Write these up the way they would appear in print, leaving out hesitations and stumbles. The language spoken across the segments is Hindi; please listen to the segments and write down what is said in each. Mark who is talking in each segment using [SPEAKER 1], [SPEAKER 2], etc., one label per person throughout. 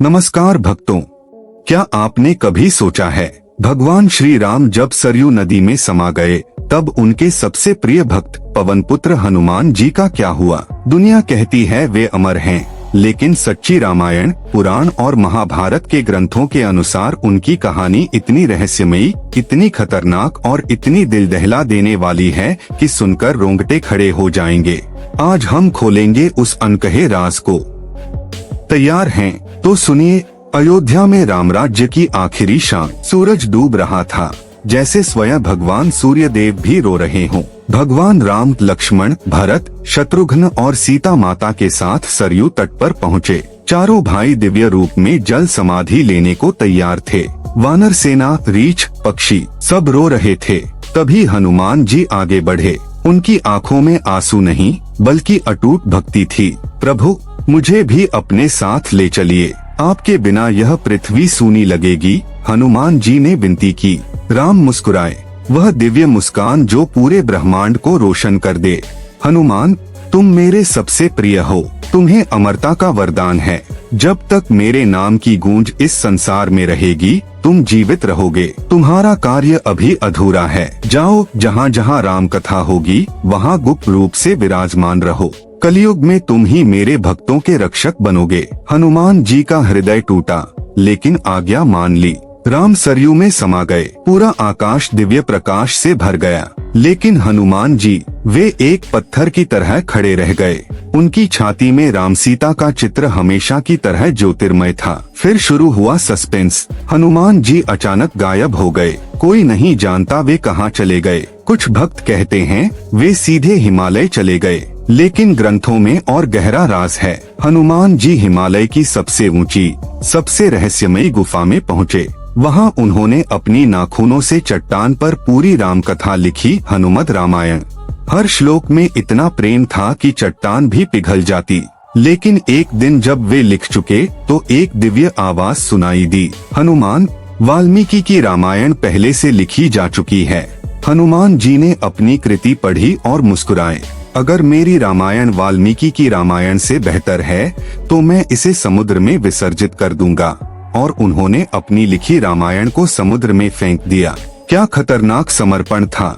[SPEAKER 1] नमस्कार भक्तों, क्या आपने कभी सोचा है भगवान श्री राम जब सरयू नदी में समा गए तब उनके सबसे प्रिय भक्त पवन पुत्र हनुमान जी का क्या हुआ। दुनिया कहती है वे अमर हैं, लेकिन सच्ची रामायण, पुराण और महाभारत के ग्रंथों के अनुसार उनकी कहानी इतनी रहस्यमयी, इतनी खतरनाक और इतनी दिल दहला देने वाली है कि सुनकर रोंगटे खड़े हो जाएंगे। आज हम खोलेंगे उस अनकहे राज को। तैयार हैं? तो सुनिए। अयोध्या में रामराज्य की आखिरी शाम, सूरज डूब रहा था, जैसे स्वयं भगवान सूर्य देव भी रो रहे हों। भगवान राम, लक्ष्मण, भरत, शत्रुघ्न और सीता माता के साथ सरयू तट पर पहुँचे। चारों भाई दिव्य रूप में जल समाधि लेने को तैयार थे। वानर सेना, रीछ, पक्षी सब रो रहे थे। तभी हनुमान जी आगे बढ़े। उनकी आंखों में आंसू नहीं बल्कि अटूट भक्ति थी। प्रभु, मुझे भी अपने साथ ले चलिए, आपके बिना यह पृथ्वी सूनी लगेगी। हनुमान जी ने विनती की। राम मुस्कुराए, वह दिव्य मुस्कान जो पूरे ब्रह्मांड को रोशन कर दे। हनुमान, तुम मेरे सबसे प्रिय हो, तुम्हें अमरता का वरदान है। जब तक मेरे नाम की गूंज इस संसार में रहेगी, तुम जीवित रहोगे। तुम्हारा कार्य अभी अधूरा है। जाओ, जहाँ जहाँ राम कथा होगी वहाँ गुप्त रूप से विराजमान रहो। कलयुग में तुम ही मेरे भक्तों के रक्षक बनोगे। हनुमान जी का हृदय टूटा, लेकिन आज्ञा मान ली। राम सरयू में समा गए। पूरा आकाश दिव्य प्रकाश से भर गया, लेकिन हनुमान जी वे एक पत्थर की तरह खड़े रह गए। उनकी छाती में राम सीता का चित्र हमेशा की तरह ज्योतिर्मय था। फिर शुरू हुआ सस्पेंस। हनुमान जी अचानक गायब हो गए। कोई नहीं जानता वे कहाँ चले गए। कुछ भक्त कहते हैं वे सीधे हिमालय चले गए, लेकिन ग्रंथों में और गहरा राज है। हनुमान जी हिमालय की सबसे ऊंची, सबसे रहस्यमयी गुफा में पहुँचे। वहाँ उन्होंने अपनी नाखूनों से चट्टान पर पूरी राम कथा लिखी, हनुमत रामायण। हर श्लोक में इतना प्रेम था कि चट्टान भी पिघल जाती। लेकिन एक दिन जब वे लिख चुके तो एक दिव्य आवाज सुनाई दी, हनुमान, वाल्मीकि की रामायण पहले से लिखी जा चुकी है। हनुमान जी ने अपनी कृति पढ़ी और मुस्कुराए। अगर मेरी रामायण वाल्मीकि की रामायण से बेहतर है तो मैं इसे समुद्र में विसर्जित कर दूंगा। और उन्होंने अपनी लिखी रामायण को समुद्र में फेंक दिया। क्या खतरनाक समर्पण था।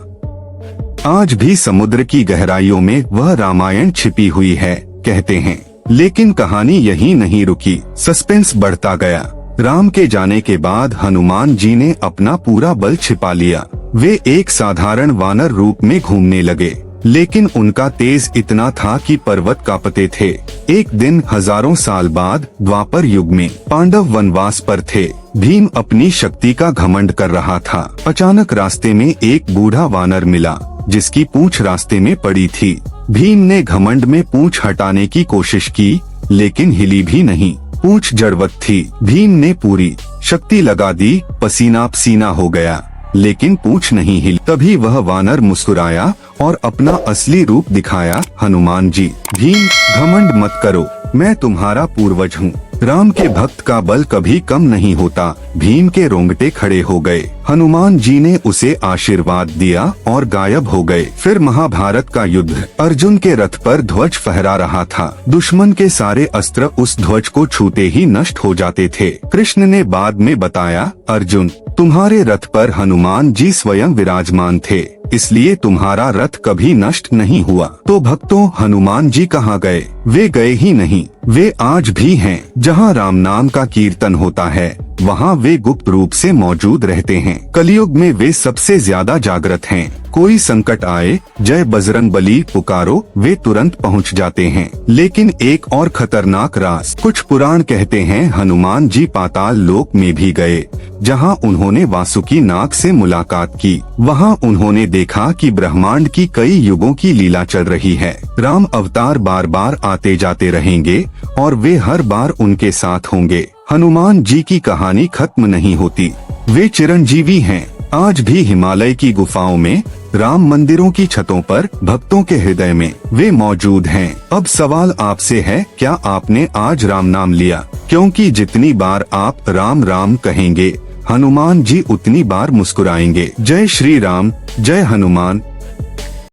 [SPEAKER 1] आज भी समुद्र की गहराइयों में वह रामायण छिपी हुई है, कहते हैं। लेकिन कहानी यहीं नहीं रुकी, सस्पेंस बढ़ता गया। राम के जाने के बाद हनुमान जी ने अपना पूरा बल छिपा लिया। वे एक साधारण वानर रूप में घूमने लगे, लेकिन उनका तेज इतना था कि पर्वत कांपते थे। एक दिन हजारों साल बाद द्वापर युग में पांडव वनवास पर थे। भीम अपनी शक्ति का घमंड कर रहा था। अचानक रास्ते में एक बूढ़ा वानर मिला, जिसकी पूंछ रास्ते में पड़ी थी। भीम ने घमंड में पूंछ हटाने की कोशिश की, लेकिन हिली भी नहीं। पूंछ जड़वत थी। भीम ने पूरी शक्ति लगा दी, पसीना पसीना हो गया, लेकिन पूंछ नहीं हिली। तभी वह वानर मुस्कुराया और अपना असली रूप दिखाया, हनुमान जी। भीम, घमंड मत करो, मैं तुम्हारा पूर्वज हूँ। राम के भक्त का बल कभी कम नहीं होता। भीम के रोंगटे खड़े हो गए। हनुमान जी ने उसे आशीर्वाद दिया और गायब हो गए। फिर महाभारत का युद्ध। अर्जुन के रथ पर ध्वज फहरा रहा था। दुश्मन के सारे अस्त्र उस ध्वज को छूते ही नष्ट हो जाते थे। कृष्ण ने बाद में बताया, अर्जुन, तुम्हारे रथ पर हनुमान जी स्वयं विराजमान थे, इसलिए तुम्हारा रथ कभी नष्ट नहीं हुआ। तो भक्तों, हनुमान जी कहाँ गए? वे गए ही नहीं, वे आज भी हैं। जहाँ राम नाम का कीर्तन होता है वहाँ वे गुप्त रूप से मौजूद रहते हैं। कलयुग में वे सबसे ज्यादा जागृत हैं। कोई संकट आए, जय बजरंगबली पुकारो, वे तुरंत पहुँच जाते हैं। लेकिन एक और खतरनाक राज। कुछ पुराण कहते हैं हनुमान जी पाताल लोक में भी गए, जहाँ उन्होंने वासुकी नाग से मुलाकात की। वहाँ उन्होंने देखा कि ब्रह्मांड की कई युगों की लीला चल रही है। राम अवतार बार बार आते जाते रहेंगे और वे हर बार उनके साथ होंगे। हनुमान जी की कहानी खत्म नहीं होती। वे चिरंजीवी हैं। आज भी हिमालय की गुफाओं में, राम मंदिरों की छतों पर, भक्तों के हृदय में वे मौजूद हैं। अब सवाल आपसे है, क्या आपने आज राम नाम लिया? क्योंकि जितनी बार आप राम राम कहेंगे, हनुमान जी उतनी बार मुस्कुराएंगे। जय श्री राम, जय हनुमान।